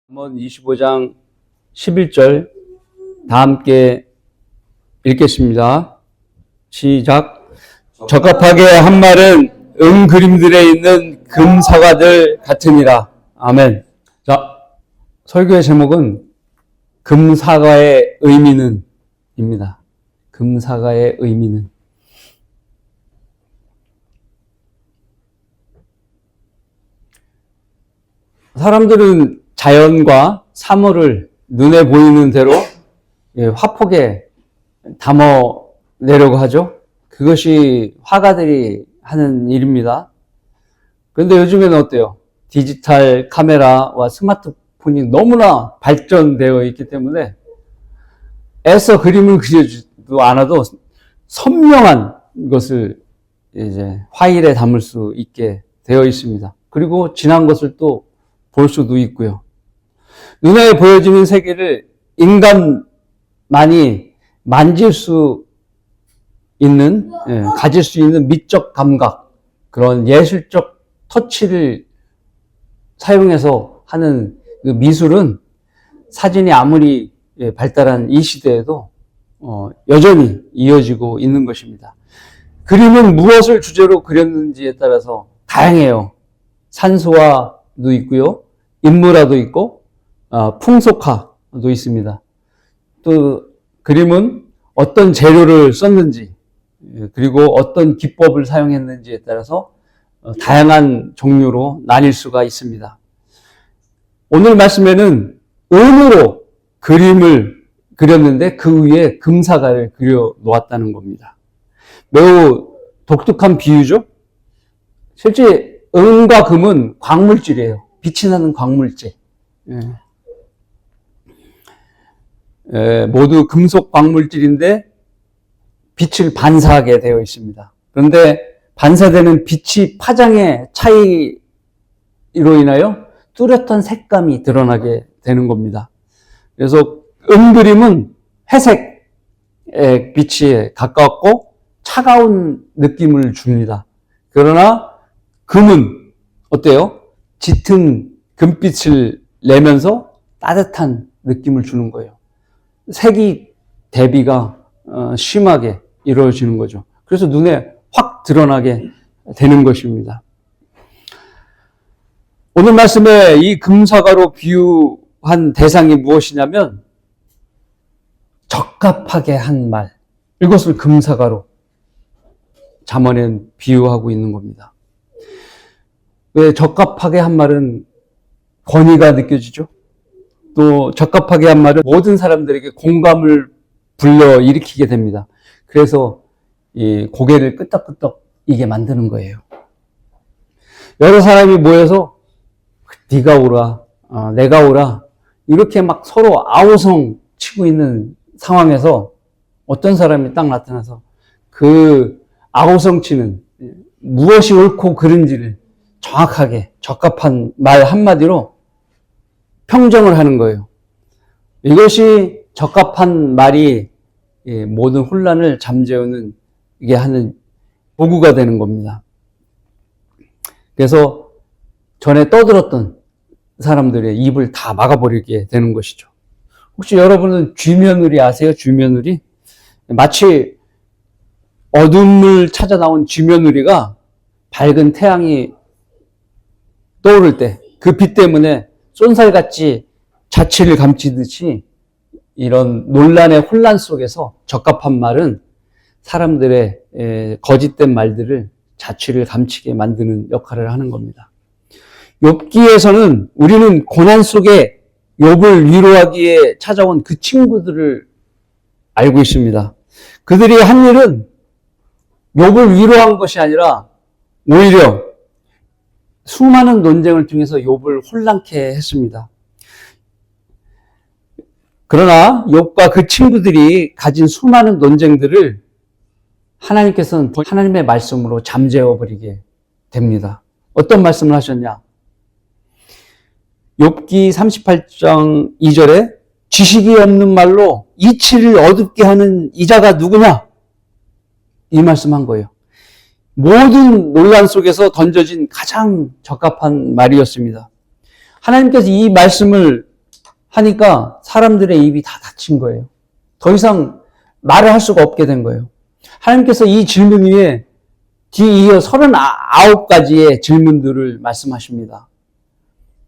잠언 25장 11절 다 함께 읽겠습니다. 시작. 적합하게 한 말은 그림들에 있는 금사과들 같으니라. 아멘. 자, 설교의 제목은 금사과의 의미는 입니다. 금사과의 의미는. 사람들은 자연과 사물을 눈에 보이는 대로 화폭에 담아내려고 하죠. 그것이 화가들이 하는 일입니다. 그런데 요즘에는 어때요? 디지털 카메라와 스마트폰이 너무나 발전되어 있기 때문에 애써 그림을 그리지도 않아도 선명한 것을 이제 화일에 담을 수 있게 되어 있습니다. 그리고 진한 것을 또 볼 수도 있고요. 눈에 보여지는 세계를 인간만이 만질 수 있는, 가질 수 있는 미적 감각, 그런 예술적 터치를 사용해서 하는 그 미술은 사진이 아무리 발달한 이 시대에도 여전히 이어지고 있는 것입니다. 그림은 무엇을 주제로 그렸는지에 따라서 다양해요. 산수화도 있고요. 인물화도 있고 풍속화도 있습니다. 또 그림은 어떤 재료를 썼는지 그리고 어떤 기법을 사용했는지에 따라서 다양한 종류로 나뉠 수가 있습니다. 오늘 말씀에는 은으로 그림을 그렸는데 그 위에 금사과를 그려 놓았다는 겁니다. 매우 독특한 비유죠. 실제 은과 금은 광물질이에요. 빛이 나는 광물질. 모두 금속 광물질인데 빛을 반사하게 되어 있습니다. 그런데 반사되는 빛이 파장의 차이로 인하여 뚜렷한 색감이 드러나게 되는 겁니다. 그래서 은그림은 회색 빛이 가깝고 차가운 느낌을 줍니다. 그러나 금은 어때요? 짙은 금빛을 내면서 따뜻한 느낌을 주는 거예요. 색이 대비가 심하게 이루어지는 거죠. 그래서 눈에 확 드러나게 되는 것입니다. 오늘 말씀에 이 금사과로 비유한 대상이 무엇이냐면 적합하게 한 말, 이것을 금사과로 잠언엔 비유하고 있는 겁니다. 왜 적합하게 한 말은 권위가 느껴지죠? 또 적합하게 한 말은 모든 사람들에게 공감을 불러일으키게 됩니다. 그래서 이 고개를 끄덕끄덕 이게 만드는 거예요. 여러 사람이 모여서 네가 오라, 내가 오라 이렇게 막 서로 아우성 치고 있는 상황에서 어떤 사람이 딱 나타나서 그 아우성 치는 무엇이 옳고 그른지를 정확하게 적합한 말 한마디로 평정을 하는 거예요. 이것이 적합한 말이 모든 혼란을 잠재우는 이게 하는 도구가 되는 겁니다. 그래서 전에 떠들었던 사람들의 입을 다 막아버리게 되는 것이죠. 혹시 여러분은 쥐며느리 아세요? 쥐며느리? 마치 어둠을 찾아 나온 쥐며느리가 밝은 태양이 떠오를 때 그 빛 때문에 쏜살같이 자취를 감추듯이 이런 논란의 혼란 속에서 적합한 말은 사람들의 거짓된 말들을 자취를 감추게 만드는 역할을 하는 겁니다. 욥기에서는 우리는 고난 속에 욥을 위로하기에 찾아온 그 친구들을 알고 있습니다. 그들이 한 일은 욥을 위로한 것이 아니라 오히려 수많은 논쟁을 통해서 욥을 혼란케 했습니다. 그러나 욥과 그 친구들이 가진 수많은 논쟁들을 하나님께서는 하나님의 말씀으로 잠재워버리게 됩니다. 어떤 말씀을 하셨냐? 욥기 38장 2절에 지식이 없는 말로 이치를 어둡게 하는 이자가 누구냐? 이 말씀한 거예요. 모든 논란 속에서 던져진 가장 적합한 말이었습니다. 하나님께서 이 말씀을 하니까 사람들의 입이 다 닫힌 거예요. 더 이상 말을 할 수가 없게 된 거예요. 하나님께서 이 질문 위에 뒤이어 39가지의 질문들을 말씀하십니다.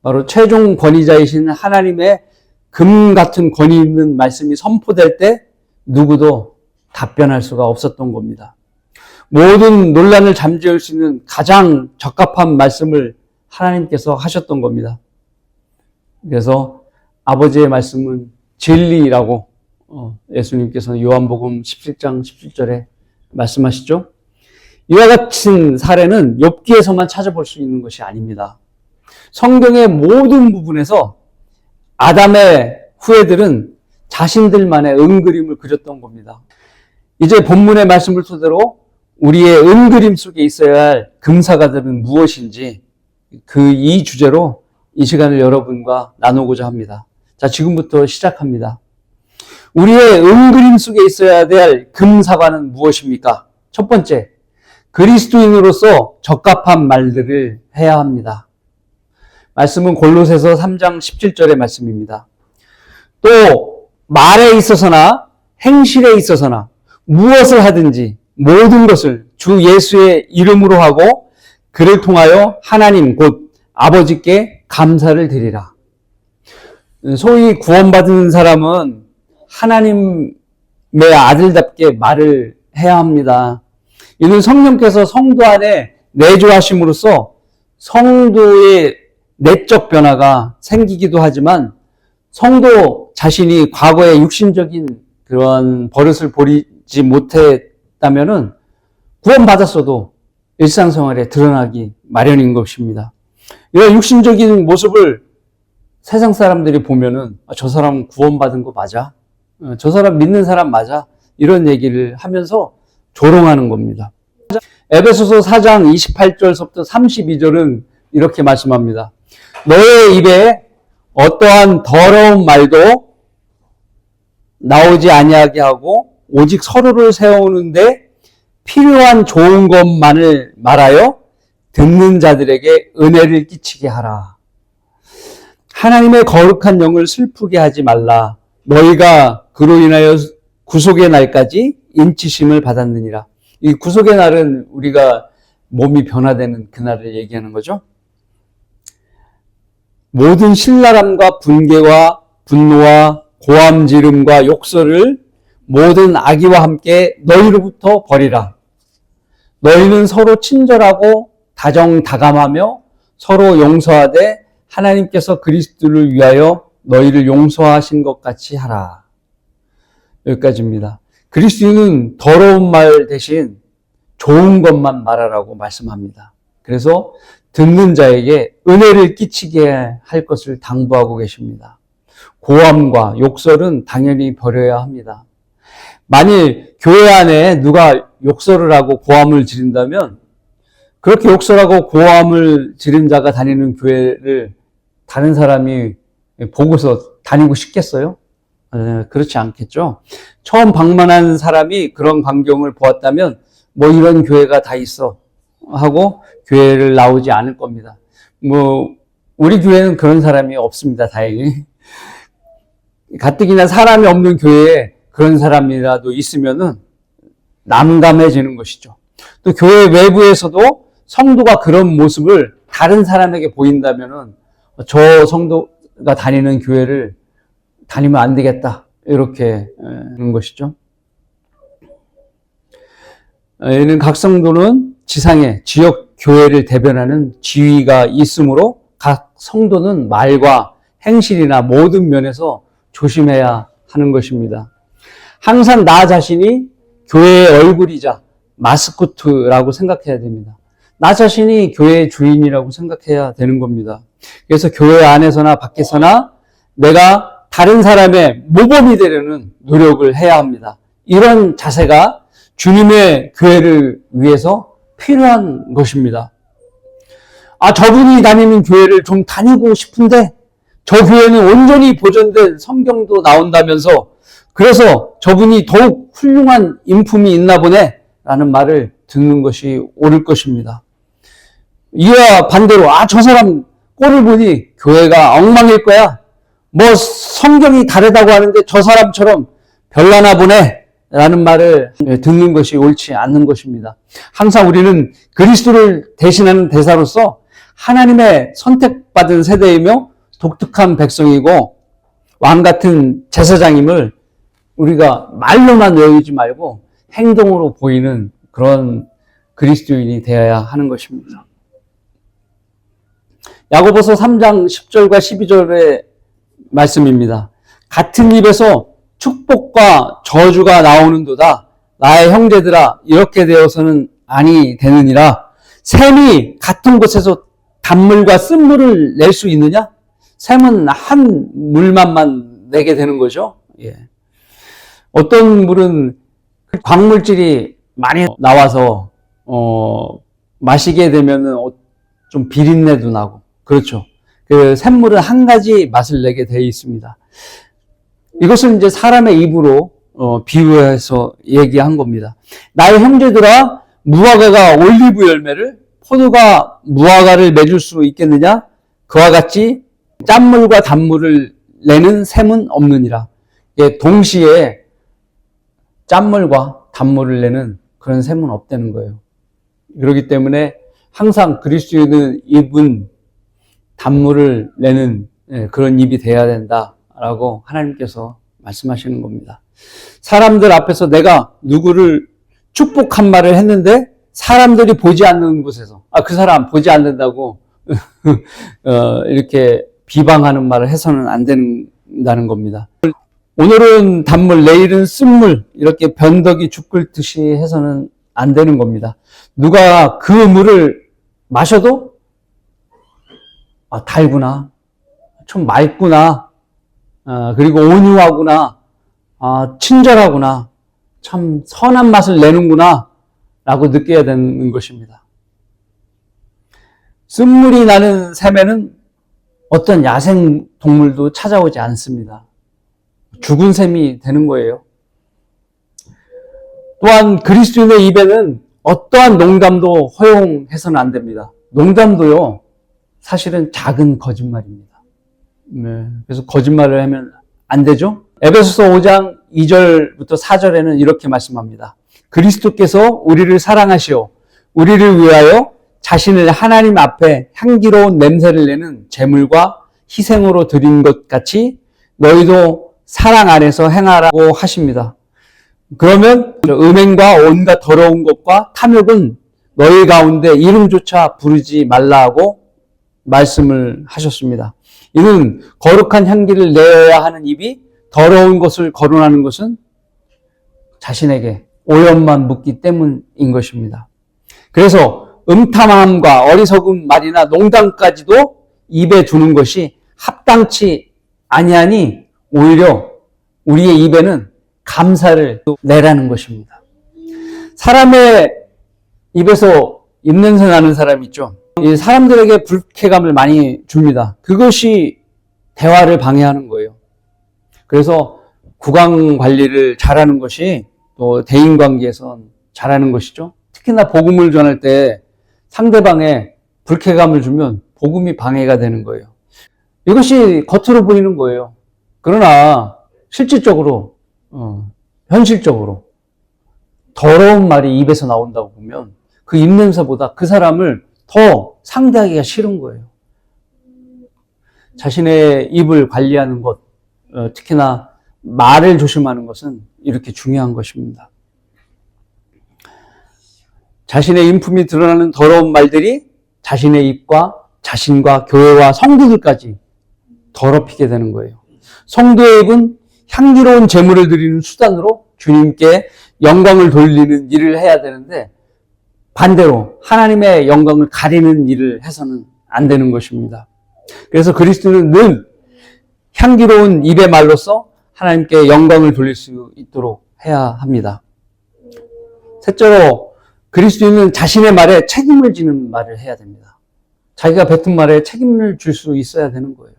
바로 최종 권위자이신 하나님의 금 같은 권위 있는 말씀이 선포될 때 누구도 답변할 수가 없었던 겁니다. 모든 논란을 잠재울 수 있는 가장 적합한 말씀을 하나님께서 하셨던 겁니다. 그래서 아버지의 말씀은 진리라고 예수님께서는 요한복음 17장 17절에 말씀하시죠. 이와 같은 사례는 욥기에서만 찾아볼 수 있는 것이 아닙니다. 성경의 모든 부분에서 아담의 후예들은 자신들만의 은그림을 그렸던 겁니다. 이제 본문의 말씀을 토대로 우리의 은그림 속에 있어야 할 금사가들은 무엇인지 이 주제로 이 시간을 여러분과 나누고자 합니다. 자, 지금부터 시작합니다. 우리의 은그림 속에 있어야 될 금사과는 무엇입니까? 첫 번째, 그리스도인으로서 적합한 말들을 해야 합니다. 말씀은 골로새서 3장 17절의 말씀입니다. 또 말에 있어서나 행실에 있어서나 무엇을 하든지 모든 것을 주 예수의 이름으로 하고 그를 통하여 하나님 곧 아버지께 감사를 드리라. 소위 구원받은 사람은 하나님의 아들답게 말을 해야 합니다. 이는 성령께서 성도 안에 내주하심으로써 성도의 내적 변화가 생기기도 하지만 성도 자신이 과거의 육신적인 그런 버릇을 버리지 못했다면은 구원받았어도 일상생활에 드러나기 마련인 것입니다. 이런 육신적인 모습을 세상 사람들이 보면은 저 사람 구원받은 거 맞아? 저 사람 믿는 사람 맞아? 이런 얘기를 하면서 조롱하는 겁니다. 에베소서 4장 28절부터 32절은 이렇게 말씀합니다. 너의 입에 어떠한 더러운 말도 나오지 아니하게 하고 오직 서로를 세우는데 필요한 좋은 것만을 말하여 듣는 자들에게 은혜를 끼치게 하라. 하나님의 거룩한 영을 슬프게 하지 말라. 너희가 그로 인하여 구속의 날까지 인치심을 받았느니라. 이 구속의 날은 우리가 몸이 변화되는 그날을 얘기하는 거죠. 모든 신랄함과 분개와 분노와 고함지름과 욕설을 모든 악의와 함께 너희로부터 버리라. 너희는 서로 친절하고 다정다감하며 서로 용서하되 하나님께서 그리스도를 위하여 너희를 용서하신 것 같이 하라. 여기까지입니다. 그리스도인은 더러운 말 대신 좋은 것만 말하라고 말씀합니다. 그래서 듣는 자에게 은혜를 끼치게 할 것을 당부하고 계십니다. 고함과 욕설은 당연히 버려야 합니다. 만일 교회 안에 누가 욕설을 하고 고함을 지른다면 그렇게 욕설하고 고함을 지른 자가 다니는 교회를 다른 사람이 보고서 다니고 싶겠어요? 그렇지 않겠죠. 처음 방문한 사람이 그런 광경을 보았다면 뭐 이런 교회가 다 있어 하고 교회를 나오지 않을 겁니다. 우리 교회는 그런 사람이 없습니다. 다행히. 가뜩이나 사람이 없는 교회에 그런 사람이라도 있으면은 난감해지는 것이죠. 또 교회 외부에서도 성도가 그런 모습을 다른 사람에게 보인다면은 저 성도가 다니는 교회를 다니면 안 되겠다. 이렇게 하는 것이죠. 이는 각 성도는 지상에 지역 교회를 대변하는 지위가 있으므로 각 성도는 말과 행실이나 모든 면에서 조심해야 하는 것입니다. 항상 나 자신이 교회의 얼굴이자 마스코트라고 생각해야 됩니다. 나 자신이 교회의 주인이라고 생각해야 되는 겁니다. 그래서 교회 안에서나 밖에서나 내가 다른 사람의 모범이 되려는 노력을 해야 합니다. 이런 자세가 주님의 교회를 위해서 필요한 것입니다. 저분이 다니는 교회를 좀 다니고 싶은데 저 교회는 온전히 보존된 성경도 나온다면서 그래서 저분이 더욱 훌륭한 인품이 있나 보네 라는 말을 듣는 것이 옳을 것입니다. 이와 반대로 저 사람 꼴을 보니 교회가 엉망일 거야. 뭐 성경이 다르다고 하는데 저 사람처럼 별나나 보네 라는 말을 듣는 것이 옳지 않는 것입니다. 항상 우리는 그리스도를 대신하는 대사로서 하나님의 선택받은 세대이며 독특한 백성이고 왕 같은 제사장임을 우리가 말로만 외우지 말고 행동으로 보이는 그런 그리스도인이 되어야 하는 것입니다. 야고보서 3장 10절과 12절의 말씀입니다. 같은 입에서 축복과 저주가 나오는도다. 나의 형제들아 이렇게 되어서는 아니 되느니라. 샘이 같은 곳에서 단물과 쓴물을 낼 수 있느냐? 샘은 한 물만만 내게 되는 거죠. 예. 어떤 물은 광물질이 많이 나와서 마시게 되면은 좀 비린내도 나고 그렇죠. 그 샘물은 한 가지 맛을 내게 되어 있습니다. 이것은 이제 사람의 입으로 비유해서 얘기한 겁니다. 나의 형제들아 무화과가 올리브 열매를 포도가 무화과를 맺을 수 있겠느냐? 그와 같이 짠물과 단물을 내는 샘은 없느니라. 예, 동시에 짠물과 단물을 내는 그런 샘은 없다는 거예요. 그렇기 때문에 항상 그리스도인은 입은 단물을 내는 그런 입이 돼야 된다라고 하나님께서 말씀하시는 겁니다. 사람들 앞에서 내가 누구를 축복한 말을 했는데 사람들이 보지 않는 곳에서 그 사람 보지 않는다고 이렇게 비방하는 말을 해서는 안 된다는 겁니다. 오늘은 단물, 내일은 쓴물 이렇게 변덕이 죽글듯이 해서는 안 되는 겁니다. 누가 그 물을 마셔도 달구나, 좀 맑구나, 그리고 온유하구나, 친절하구나, 참 선한 맛을 내는구나 라고 느껴야 되는 것입니다. 쓴물이 나는 샘에는 어떤 야생 동물도 찾아오지 않습니다. 죽은 샘이 되는 거예요. 또한 그리스도인의 입에는 어떠한 농담도 허용해서는 안 됩니다. 농담도요, 사실은 작은 거짓말입니다. 네, 그래서 거짓말을 하면 안 되죠? 에베소서 5장 2절부터 4절에는 이렇게 말씀합니다. 그리스도께서 우리를 사랑하시어 우리를 위하여 자신을 하나님 앞에 향기로운 냄새를 내는 제물과 희생으로 드린 것 같이 너희도 사랑 안에서 행하라고 하십니다. 그러면 음행과 온갖 더러운 것과 탐욕은 너희 가운데 이름조차 부르지 말라 하고 말씀을 하셨습니다. 이는 거룩한 향기를 내어야 하는 입이 더러운 것을 거론하는 것은 자신에게 오염만 묻기 때문인 것입니다. 그래서 음탐함과 어리석은 말이나 농담까지도 입에 두는 것이 합당치 아니하니 오히려 우리의 입에는 감사를 내라는 것입니다. 사람의 입에서 입냄새 나는 사람 있죠. 사람들에게 불쾌감을 많이 줍니다. 그것이 대화를 방해하는 거예요. 그래서 구강 관리를 잘하는 것이 또 대인관계에선 잘하는 것이죠. 특히나 복음을 전할 때 상대방에 불쾌감을 주면 복음이 방해가 되는 거예요. 이것이 겉으로 보이는 거예요. 그러나 실질적으로 현실적으로 더러운 말이 입에서 나온다고 보면 그 입냄새보다 그 사람을 더 상대하기가 싫은 거예요. 자신의 입을 관리하는 것, 특히나 말을 조심하는 것은 이렇게 중요한 것입니다. 자신의 인품이 드러나는 더러운 말들이 자신의 입과 자신과 교회와 성도들까지 더럽히게 되는 거예요. 성도의 입은 향기로운 제물을 드리는 수단으로 주님께 영광을 돌리는 일을 해야 되는데 반대로 하나님의 영광을 가리는 일을 해서는 안 되는 것입니다. 그래서 그리스도는 늘 향기로운 입의 말로써 하나님께 영광을 돌릴 수 있도록 해야 합니다. 셋째로 그리스도인은 자신의 말에 책임을 지는 말을 해야 됩니다. 자기가 뱉은 말에 책임을 질 수 있어야 되는 거예요.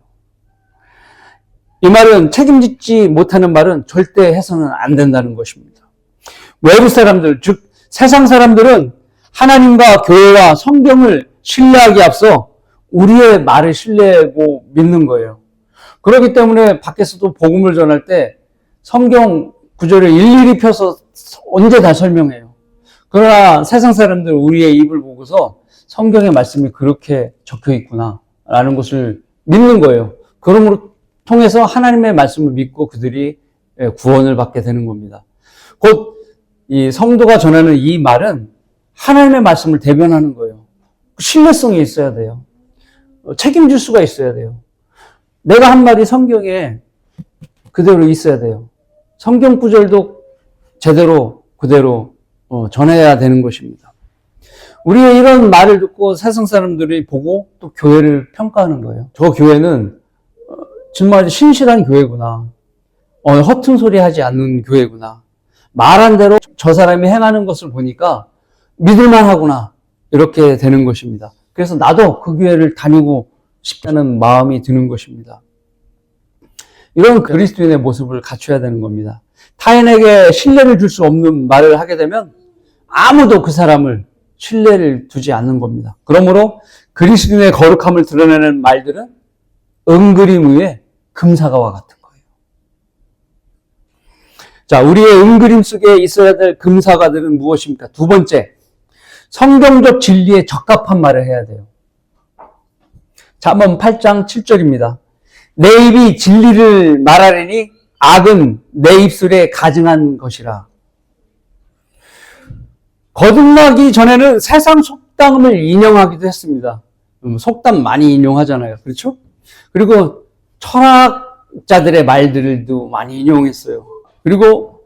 이 말은 책임지지 못하는 말은 절대 해서는 안 된다는 것입니다. 외부 사람들, 즉 세상 사람들은 하나님과 교회와 성경을 신뢰하기에 앞서 우리의 말을 신뢰하고 믿는 거예요. 그렇기 때문에 밖에서도 복음을 전할 때 성경 구절을 일일이 펴서 언제 다 설명해요. 그러나 세상 사람들 우리의 입을 보고서 성경의 말씀이 그렇게 적혀 있구나 라는 것을 믿는 거예요. 그러므로 통해서 하나님의 말씀을 믿고 그들이 구원을 받게 되는 겁니다. 곧 이 성도가 전하는 이 말은 하나님의 말씀을 대변하는 거예요. 신뢰성이 있어야 돼요. 책임질 수가 있어야 돼요. 내가 한 말이 성경에 그대로 있어야 돼요. 성경 구절도 제대로 그대로 전해야 되는 것입니다. 우리의 이런 말을 듣고 세상 사람들이 보고 또 교회를 평가하는 거예요. 저 교회는 정말 신실한 교회구나. 허튼 소리 하지 않는 교회구나. 말한 대로 저 사람이 행하는 것을 보니까 믿을만 하구나. 이렇게 되는 것입니다. 그래서 나도 그 교회를 다니고 싶다는 마음이 드는 것입니다. 이런 그리스도인의 모습을 갖춰야 되는 겁니다. 타인에게 신뢰를 줄 수 없는 말을 하게 되면 아무도 그 사람을 신뢰를 두지 않는 겁니다. 그러므로 그리스도인의 거룩함을 드러내는 말들은 은그림 위에 금사과와 같은 거예요. 자, 우리의 은그림 속에 있어야 될 금사과들은 무엇입니까? 두 번째, 성경적 진리에 적합한 말을 해야 돼요. 잠언 8장 7절입니다. 내 입이 진리를 말하려니 악은 내 입술에 가증한 것이라. 거듭나기 전에는 세상 속담을 인용하기도 했습니다. 속담 많이 인용하잖아요. 그렇죠? 그리고 철학자들의 말들도 많이 인용했어요. 그리고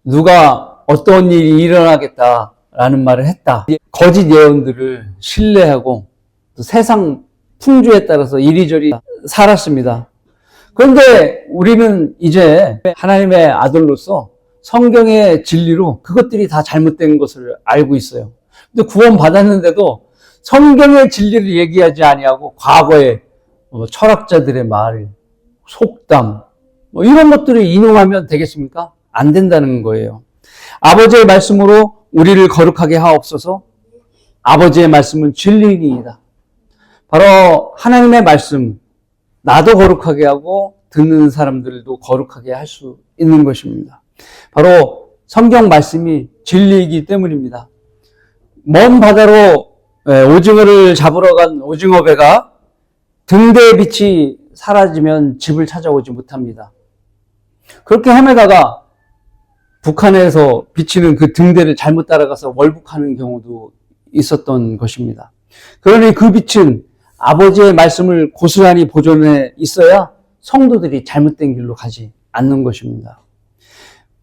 누가 어떤 일이 일어나겠다라는 말을 했다. 거짓 예언들을 신뢰하고 또 세상 풍조에 따라서 이리저리 살았습니다. 그런데 우리는 이제 하나님의 아들로서 성경의 진리로 그것들이 다 잘못된 것을 알고 있어요. 근데 구원 받았는데도 성경의 진리를 얘기하지 아니하고 과거의 철학자들의 말, 속담 이런 것들을 인용하면 되겠습니까? 안 된다는 거예요. 아버지의 말씀으로 우리를 거룩하게 하옵소서. 아버지의 말씀은 진리이니이다. 바로 하나님의 말씀, 나도 거룩하게 하고 듣는 사람들도 거룩하게 할 수 있는 것입니다. 바로 성경 말씀이 진리이기 때문입니다. 먼 바다로 오징어를 잡으러 간 오징어 배가 등대의 빛이 사라지면 집을 찾아오지 못합니다. 그렇게 헤매다가 북한에서 비치는 그 등대를 잘못 따라가서 월북하는 경우도 있었던 것입니다. 그러니 그 빛은 아버지의 말씀을 고스란히 보존해 있어야 성도들이 잘못된 길로 가지 않는 것입니다.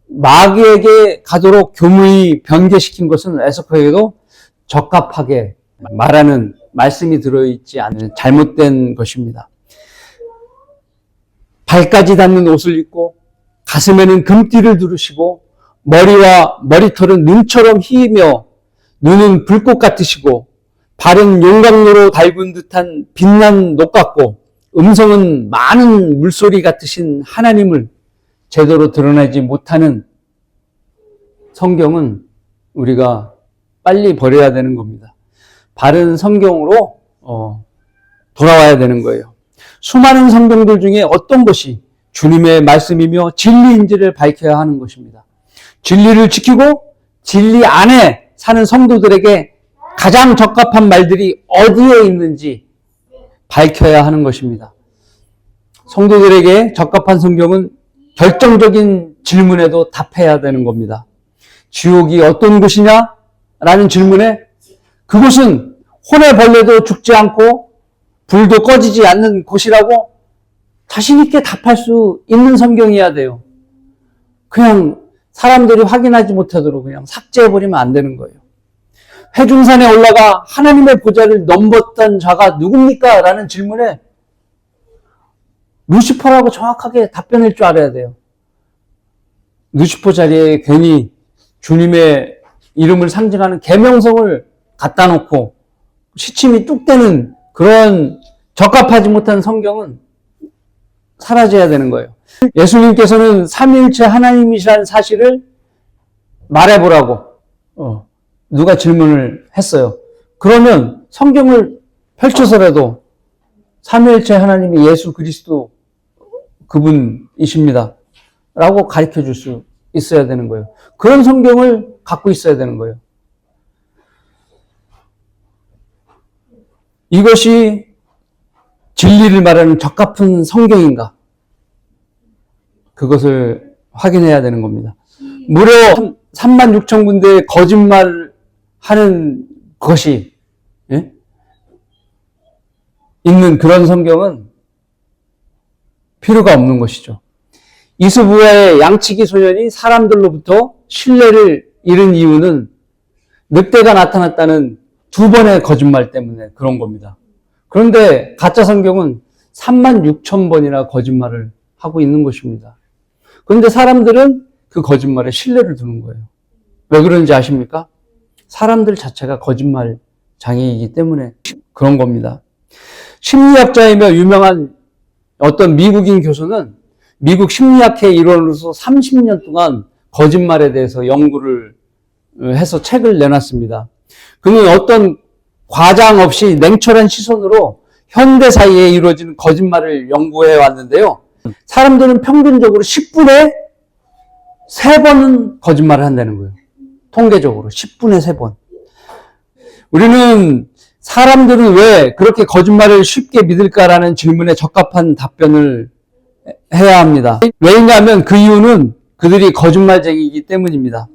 마귀에게 가도록 교무히 변개시킨 것은 에스커에게도 적합하게 말하는 말씀이 들어있지 않은 잘못된 것입니다. 발까지 닿는 옷을 입고 가슴에는 금띠를 두르시고 머리와 머리털은 눈처럼 희며 눈은 불꽃 같으시고 발은 용광로로 달군 듯한 빛난 녹 같고 음성은 많은 물소리 같으신 하나님을 제대로 드러내지 못하는 성경은 우리가 빨리 버려야 되는 겁니다. 바른 성경으로 돌아와야 되는 거예요. 수많은 성경들 중에 어떤 것이 주님의 말씀이며 진리인지를 밝혀야 하는 것입니다. 진리를 지키고 진리 안에 사는 성도들에게 가장 적합한 말들이 어디에 있는지 밝혀야 하는 것입니다. 성도들에게 적합한 성경은 결정적인 질문에도 답해야 되는 겁니다. 지옥이 어떤 곳이냐? 라는 질문에 그곳은 혼의 벌레도 죽지 않고 불도 꺼지지 않는 곳이라고 자신 있게 답할 수 있는 성경이어야 돼요. 그냥 사람들이 확인하지 못하도록 그냥 삭제해버리면 안 되는 거예요. 회중산에 올라가 하나님의 보좌를 넘봤던 자가 누굽니까? 라는 질문에 루시퍼라고 정확하게 답변할 줄 알아야 돼요. 루시퍼 자리에 괜히 주님의 이름을 상징하는 계명성을 갖다 놓고 시침이 뚝 떼는 그런 적합하지 못한 성경은 사라져야 되는 거예요. 예수님께서는 삼위일체 하나님이시라는 사실을 말해보라고 누가 질문을 했어요. 그러면 성경을 펼쳐서라도 삼위일체 하나님이 예수 그리스도 그분이십니다. 라고 가르쳐 줄 수 있어야 되는 거예요. 그런 성경을 갖고 있어야 되는 거예요. 이것이 진리를 말하는 적합한 성경인가? 그것을 확인해야 되는 겁니다. 무려 36,000군데의 거짓말하는 것이 있는 그런 성경은 필요가 없는 것이죠. 이수부의 양치기 소년이 사람들로부터 신뢰를 잃은 이유는 늑대가 나타났다는 2번의 거짓말 때문에 그런 겁니다. 그런데 가짜 성경은 36,000번이나 거짓말을 하고 있는 것입니다. 그런데 사람들은 그 거짓말에 신뢰를 두는 거예요. 왜 그런지 아십니까? 사람들 자체가 거짓말 장애이기 때문에 그런 겁니다. 심리학자이며 유명한 어떤 미국인 교수는 미국 심리학회 일원으로서 30년 동안 거짓말에 대해서 연구를 해서 책을 내놨습니다. 그는 어떤 과장 없이 냉철한 시선으로 현대 사이에 이루어지는 거짓말을 연구해 왔는데요. 사람들은 평균적으로 10분에 3번은 거짓말을 한다는 거예요. 통계적으로 10분에 3번. 우리는 사람들은 왜 그렇게 거짓말을 쉽게 믿을까라는 질문에 적합한 답변을 해야 합니다. 왜냐하면 그 이유는 그들이 거짓말쟁이이기 때문입니다.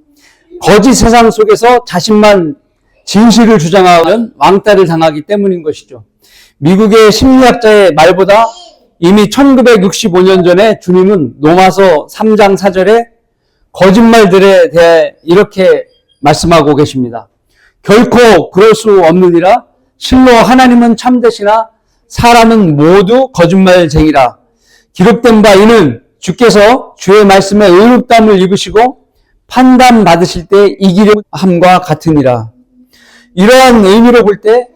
거짓 세상 속에서 자신만 진실을 주장하면 왕따를 당하기 때문인 것이죠. 미국의 심리학자의 말보다 이미 1965년 전에 주님은 로마서 3장 4절에 거짓말들에 대해 이렇게 말씀하고 계십니다. 결코 그럴 수 없느니라. 실로 하나님은 참되시나 사람은 모두 거짓말쟁이라. 기록된 바 이는 주께서 주의 말씀에 의롭다함을 입으시고 판단 받으실 때 이기려 함과 같으니라. 이러한 의미로 볼 때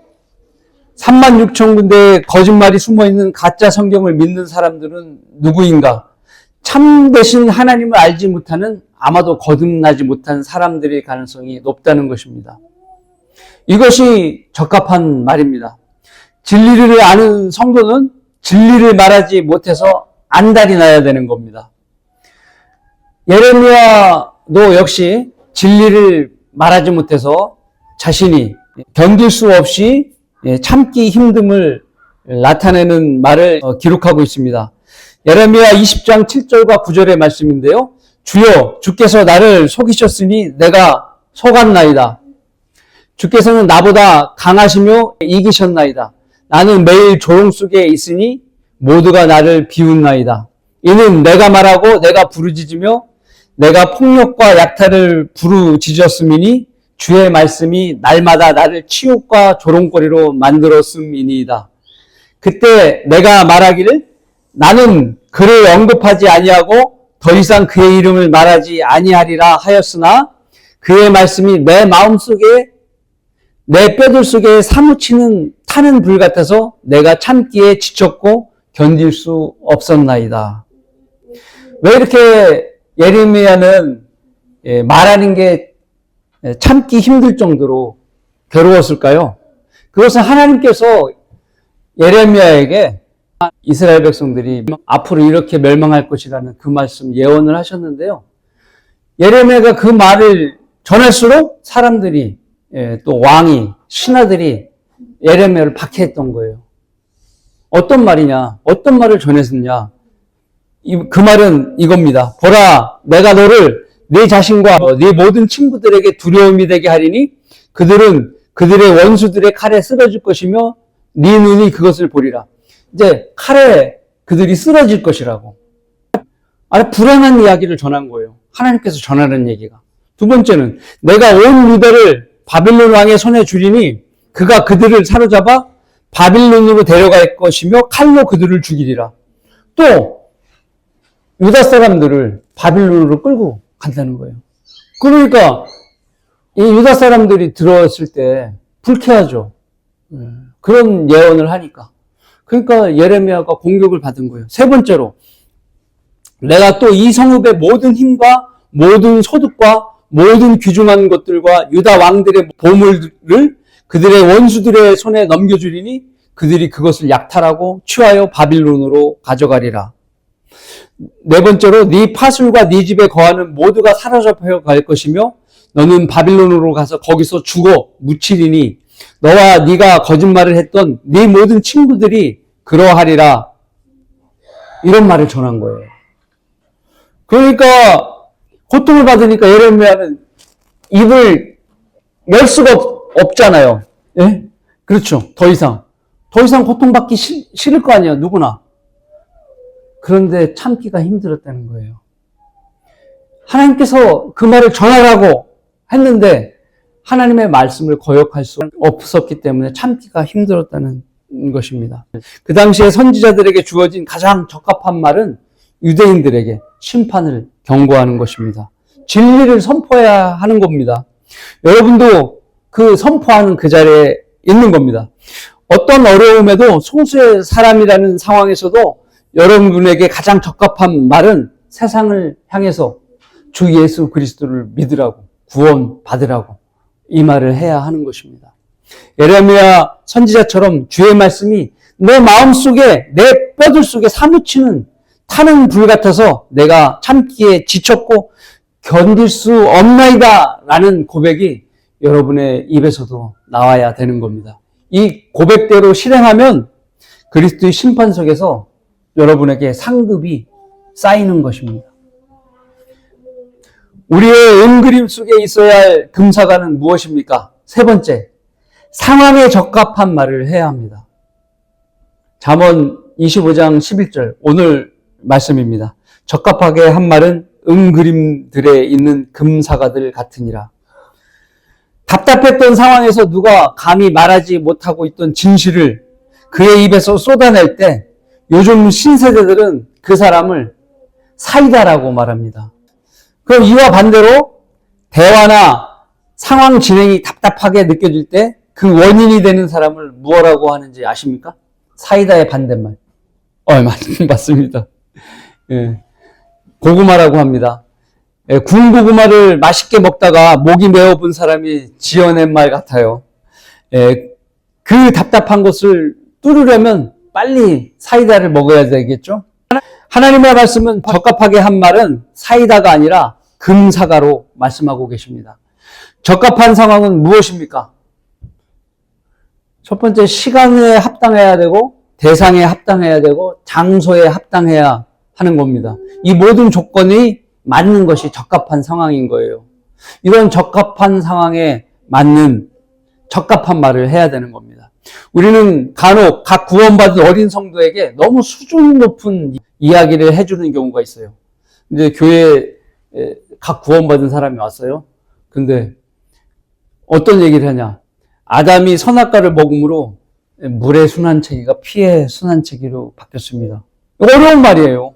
36,000군데의 거짓말이 숨어있는 가짜 성경을 믿는 사람들은 누구인가? 참되신 하나님을 알지 못하는 아마도 거듭나지 못한 사람들의 가능성이 높다는 것입니다. 이것이 적합한 말입니다. 진리를 아는 성도는 진리를 말하지 못해서 안달이 나야 되는 겁니다. 예레미야도 역시 진리를 말하지 못해서 자신이 견딜 수 없이 참기 힘듦을 나타내는 말을 기록하고 있습니다. 예레미야 20장 7절과 9절의 말씀인데요. 주여 주께서 나를 속이셨으니 내가 속았나이다. 주께서는 나보다 강하시며 이기셨나이다. 나는 매일 조롱 속에 있으니 모두가 나를 비웃나이다. 이는 내가 말하고 내가 부르짖으며 내가 폭력과 약탈을 부르짖었음이니 주의 말씀이 날마다 나를 치욕과 조롱거리로 만들었음이니이다. 그때 내가 말하기를 나는 그를 언급하지 아니하고 더 이상 그의 이름을 말하지 아니하리라 하였으나 그의 말씀이 내 마음속에 내 뼈들 속에 사무치는 타는 불 같아서 내가 참기에 지쳤고 견딜 수 없었나이다. 왜 이렇게 예레미야는 말하는 게 참기 힘들 정도로 괴로웠을까요? 그것은 하나님께서 예레미야에게 이스라엘 백성들이 앞으로 이렇게 멸망할 것이라는 그 말씀 예언을 하셨는데요. 예레미야가 그 말을 전할수록 사람들이 또 왕이 신하들이 예레미야를 박해했던 거예요. 어떤 말이냐? 어떤 말을 전했느냐? 그 말은 이겁니다. 보라, 내가 너를 네 자신과 네 모든 친구들에게 두려움이 되게 하리니 그들은 그들의 원수들의 칼에 쓰러질 것이며 네 눈이 그것을 보리라. 이제 칼에 그들이 쓰러질 것이라고. 아주 불안한 이야기를 전한 거예요. 하나님께서 전하는 얘기가. 두 번째는 내가 온 유다를 바빌론 왕의 손에 주리니 그가 그들을 사로잡아 바빌론으로 데려갈 것이며 칼로 그들을 죽이리라. 또 유다 사람들을 바빌론으로 끌고 간다는 거예요. 그러니까 이 유다 사람들이 들었을 때 불쾌하죠. 그런 예언을 하니까. 그러니까 예레미야가 공격을 받은 거예요. 세 번째로 내가 또 이 성읍의 모든 힘과 모든 소득과 모든 귀중한 것들과 유다 왕들의 보물을 그들의 원수들의 손에 넘겨주리니 그들이 그것을 약탈하고 취하여 바빌론으로 가져가리라. 네 번째로 네 파술과 네 집에 거하는 모두가 사로잡혀 갈 것이며 너는 바빌론으로 가서 거기서 죽어 묻히리니 너와 네가 거짓말을 했던 네 모든 친구들이 그러하리라. 이런 말을 전한 거예요. 그러니까 고통을 받으니까 예레미야는 입을 열 수가 없잖아요. 예? 그렇죠. 더 이상 고통받기 싫을 거 아니에요. 누구나. 그런데 참기가 힘들었다는 거예요. 하나님께서 그 말을 전하라고 했는데 하나님의 말씀을 거역할 수 없었기 때문에 참기가 힘들었다는 것입니다. 그 당시에 선지자들에게 주어진 가장 적합한 말은 유대인들에게 심판을 경고하는 것입니다. 진리를 선포해야 하는 겁니다. 여러분도 그 선포하는 그 자리에 있는 겁니다. 어떤 어려움에도 소수의 사람이라는 상황에서도 여러분에게 가장 적합한 말은 세상을 향해서 주 예수 그리스도를 믿으라고, 구원 받으라고 이 말을 해야 하는 것입니다. 예레미야 선지자처럼 주의 말씀이 내 마음속에, 내 뼈들 속에 사무치는 타는 불 같아서 내가 참기에 지쳤고 견딜 수 없나이다 라는 고백이 여러분의 입에서도 나와야 되는 겁니다. 이 고백대로 실행하면 그리스도의 심판석에서 여러분에게 상급이 쌓이는 것입니다. 우리의 은그림 속에 있어야 할 금사과는 무엇입니까? 세 번째, 상황에 적합한 말을 해야 합니다. 잠언 25장 11절 오늘 말씀입니다. 적합하게 한 말은 은그림들에 있는 금사과들 같으니라. 답답했던 상황에서 누가 감히 말하지 못하고 있던 진실을 그의 입에서 쏟아낼 때 요즘 신세대들은 그 사람을 사이다라고 말합니다. 그럼 이와 반대로 대화나 상황 진행이 답답하게 느껴질 때 그 원인이 되는 사람을 무엇라고 하는지 아십니까? 사이다의 반대말. 맞습니다. 예, 고구마라고 합니다. 예, 구운 고구마를 맛있게 먹다가 목이 메어본 사람이 지어낸 말 같아요. 예, 그 답답한 것을 뚫으려면 빨리 사이다를 먹어야 되겠죠? 하나님의 말씀은 적합하게 한 말은 사이다가 아니라 금사과로 말씀하고 계십니다. 적합한 상황은 무엇입니까? 첫 번째, 시간에 합당해야 되고 대상에 합당해야 되고 장소에 합당해야 하는 겁니다. 이 모든 조건이 맞는 것이 적합한 상황인 거예요. 이런 적합한 상황에 맞는 적합한 말을 해야 되는 겁니다. 우리는 간혹 각 구원받은 어린 성도에게 너무 수준 높은 이야기를 해주는 경우가 있어요. 이제 교회에 각 구원받은 사람이 왔어요. 근데 어떤 얘기를 하냐? 아담이 선악과를 먹음으로 물의 순환체계가 피의 순환체계로 바뀌었습니다. 어려운 말이에요.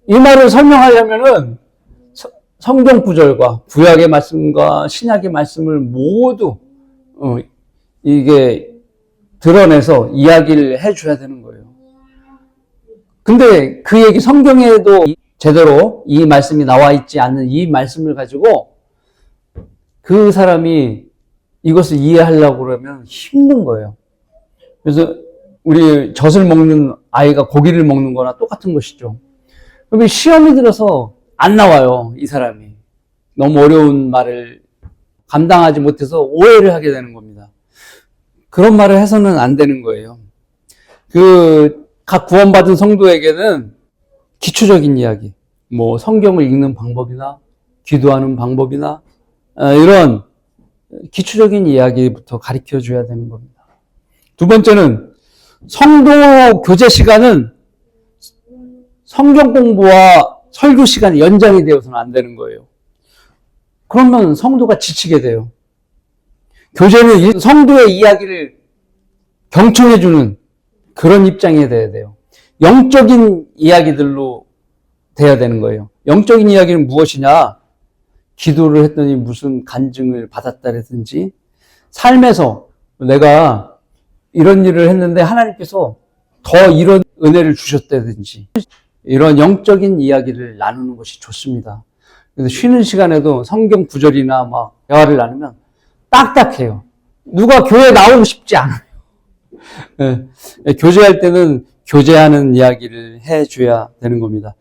이 말을 설명하려면은 성경 구절과 구약의 말씀과 신약의 말씀을 모두 이게 드러내서 이야기를 해줘야 되는 거예요. 근데 그 얘기 성경에도 제대로 이 말씀이 나와 있지 않는 이 말씀을 가지고 그 사람이 이것을 이해하려고 그러면 힘든 거예요. 그래서 우리 젖을 먹는 아이가 고기를 먹는 거나 똑같은 것이죠. 그러면 시험이 들어서 안 나와요, 이 사람이. 너무 어려운 말을 감당하지 못해서 오해를 하게 되는 겁니다. 그런 말을 해서는 안 되는 거예요. 각 구원받은 성도에게는 기초적인 이야기, 성경을 읽는 방법이나 기도하는 방법이나 이런 기초적인 이야기부터 가르쳐 줘야 되는 겁니다. 두 번째는 성도 교제 시간은 성경 공부와 설교 시간이 연장이 되어서는 안 되는 거예요. 그러면 성도가 지치게 돼요. 교제는 성도의 이야기를 경청해주는 그런 입장이 돼야 돼요. 영적인 이야기들로 돼야 되는 거예요. 영적인 이야기는 무엇이냐? 기도를 했더니 무슨 간증을 받았다라든지, 삶에서 내가 이런 일을 했는데 하나님께서 더 이런 은혜를 주셨다든지, 이런 영적인 이야기를 나누는 것이 좋습니다. 그래서 쉬는 시간에도 성경 구절이나 대화를 나누면 딱딱해요. 누가 교회 나오고 싶지 않아요. 네. 교제할 때는 교제하는 이야기를 해줘야 되는 겁니다.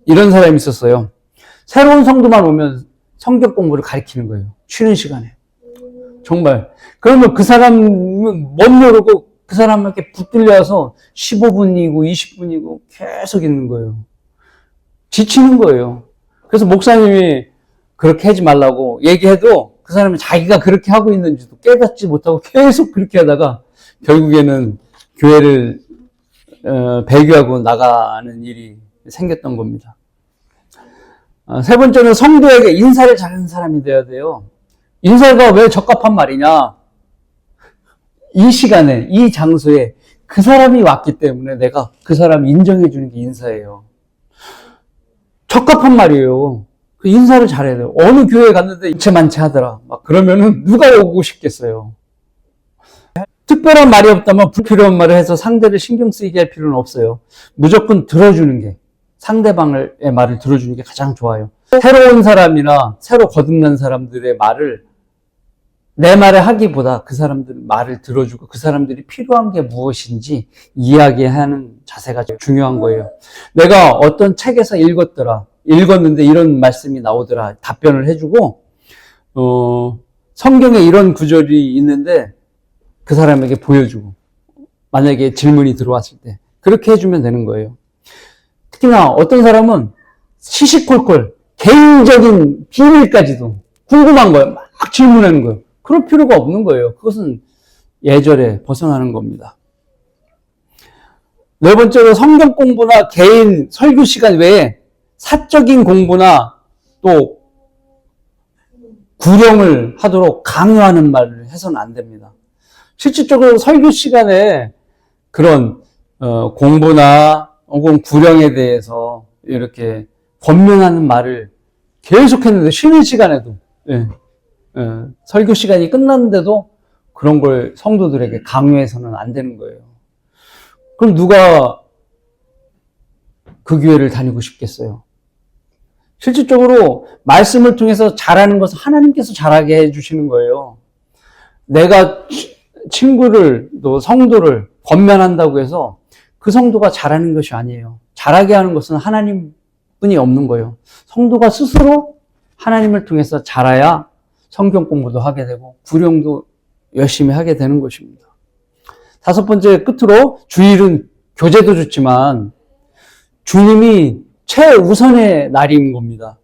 이런 사람이 있었어요. 새로운 성도만 오면 성경 공부를 가르치는 거예요. 쉬는 시간에. 정말. 그러면 그 사람은 못 모르고 그 사람에게 붙들려서 15분이고 20분이고 계속 있는 거예요. 지치는 거예요. 그래서 목사님이 그렇게 하지 말라고 얘기해도 그 사람은 자기가 그렇게 하고 있는지도 깨닫지 못하고 계속 그렇게 하다가 결국에는 교회를 배교하고 나가는 일이 생겼던 겁니다. 세 번째는 성도에게 인사를 잘하는 사람이 되어야 돼요. 인사가 왜 적합한 말이냐? 이 시간에, 이 장소에 그 사람이 왔기 때문에 내가 그 사람 인정해 주는 게 인사예요. 적합한 말이에요. 그 인사를 잘해야 돼요. 어느 교회에 갔는데 인체만치 하더라. 막 그러면은 누가 오고 싶겠어요. 특별한 말이 없다면 불필요한 말을 해서 상대를 신경 쓰이게 할 필요는 없어요. 무조건 들어주는 게, 상대방의 말을 들어주는 게 가장 좋아요. 새로운 사람이나 새로 거듭난 사람들의 말을 내 말을 하기보다 그 사람들 말을 들어주고 그 사람들이 필요한 게 무엇인지 이야기하는 자세가 중요한 거예요. 내가 어떤 책에서 읽었는데 이런 말씀이 나오더라. 답변을 해주고, 성경에 이런 구절이 있는데 그 사람에게 보여주고, 만약에 질문이 들어왔을 때 그렇게 해주면 되는 거예요. 특히나 어떤 사람은 시시콜콜 개인적인 비밀까지도 궁금한 거예요. 막 질문하는 거예요. 그럴 필요가 없는 거예요. 그것은 예절에 벗어나는 겁니다. 네 번째로 성경 공부나 개인 설교 시간 외에 사적인 공부나 또 구령을 하도록 강요하는 말을 해서는 안 됩니다. 실질적으로 설교 시간에 그런 공부나 혹은 구령에 대해서 이렇게 권면하는 말을 계속했는데 쉬는 시간에도 설교 시간이 끝났는데도 그런 걸 성도들에게 강요해서는 안 되는 거예요. 그럼 누가 그 교회를 다니고 싶겠어요? 실질적으로 말씀을 통해서 잘하는 것은 하나님께서 잘하게 해주시는 거예요. 내가 친구를 또 성도를 권면한다고 해서 그 성도가 잘하는 것이 아니에요. 잘하게 하는 것은 하나님뿐이 없는 거예요. 성도가 스스로 하나님을 통해서 잘해야 성경 공부도 하게 되고 구령도 열심히 하게 되는 것입니다. 다섯 번째, 끝으로 주일은 교제도 좋지만 주님이 최우선의 날인 겁니다.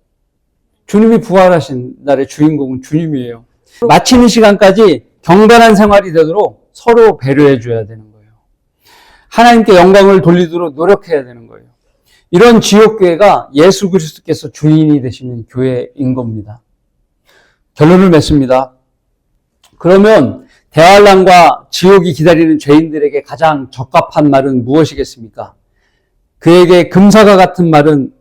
주님이 부활하신 날의 주인공은 주님이에요. 마치는 시간까지 경건한 생활이 되도록 서로 배려해 줘야 되는 거예요. 하나님께 영광을 돌리도록 노력해야 되는 거예요. 이런 지옥교회가 예수 그리스도께서 주인이 되시는 교회인 겁니다. 결론을 맺습니다. 그러면 대환란과 지옥이 기다리는 죄인들에게 가장 적합한 말은 무엇이겠습니까? 그에게 금사가 같은 말은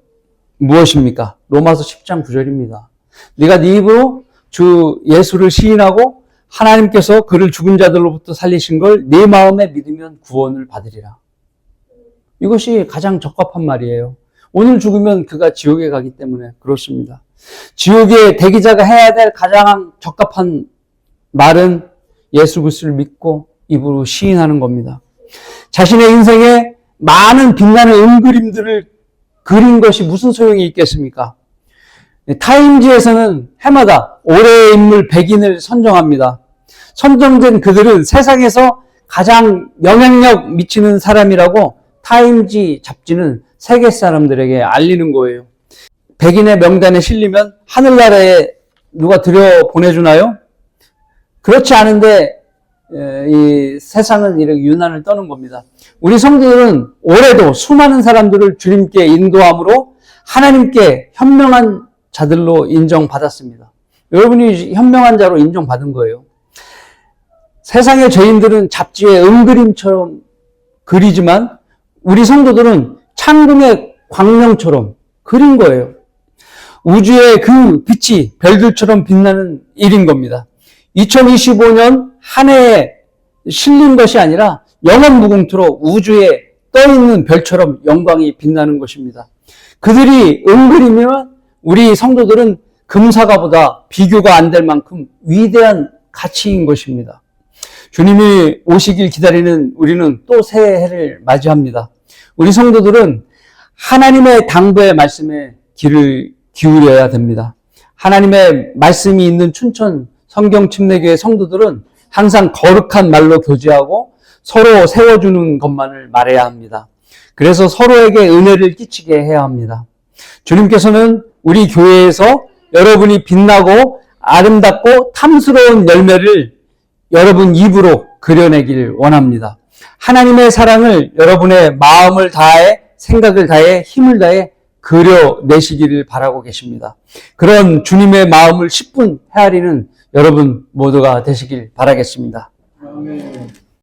무엇입니까? 로마서 10장 9절입니다. 네가 네 입으로 주 예수를 시인하고 하나님께서 그를 죽은 자들로부터 살리신 걸 네 마음에 믿으면 구원을 받으리라. 이것이 가장 적합한 말이에요. 오늘 죽으면 그가 지옥에 가기 때문에 그렇습니다. 지옥의 대기자가 해야 될 가장 적합한 말은 예수 그리스도를 믿고 입으로 시인하는 겁니다. 자신의 인생에 많은 빛나는 은그림들을 그린 것이 무슨 소용이 있겠습니까? 타임지에서는 해마다 올해의 인물 100인을 선정합니다. 선정된 그들은 세상에서 가장 영향력 미치는 사람이라고 타임지 잡지는 세계 사람들에게 알리는 거예요. 100인의 명단에 실리면 하늘나라에 누가 들여보내주나요? 그렇지 않은데 이 세상은 이렇게 유난을 떠는 겁니다. 우리 성도들은 올해도 수많은 사람들을 주님께 인도함으로 하나님께 현명한 자들로 인정받았습니다. 여러분이 현명한 자로 인정받은 거예요. 세상의 죄인들은 잡지에 은그림처럼 그리지만 우리 성도들은 창궁의 광명처럼 그린 거예요. 우주의 그 빛이 별들처럼 빛나는 일인 겁니다. 2025년 한 해에 실린 것이 아니라 영원 무궁토록 우주에 떠있는 별처럼 영광이 빛나는 것입니다. 그들이 은그림이면 우리 성도들은 금사가보다 비교가 안 될 만큼 위대한 가치인 것입니다. 주님이 오시길 기다리는 우리는 또 새해를 맞이합니다. 우리 성도들은 하나님의 당부의 말씀에 귀를 기울여야 됩니다. 하나님의 말씀이 있는 춘천 성경침례교회 성도들은 항상 거룩한 말로 교제하고 서로 세워주는 것만을 말해야 합니다. 그래서 서로에게 은혜를 끼치게 해야 합니다. 주님께서는 우리 교회에서 여러분이 빛나고 아름답고 탐스러운 열매를 여러분 입으로 그려내길 원합니다. 하나님의 사랑을 여러분의 마음을 다해, 생각을 다해, 힘을 다해 그려내시기를 바라고 계십니다. 그런 주님의 마음을 10분 헤아리는 여러분 모두가 되시길 바라겠습니다. 아멘.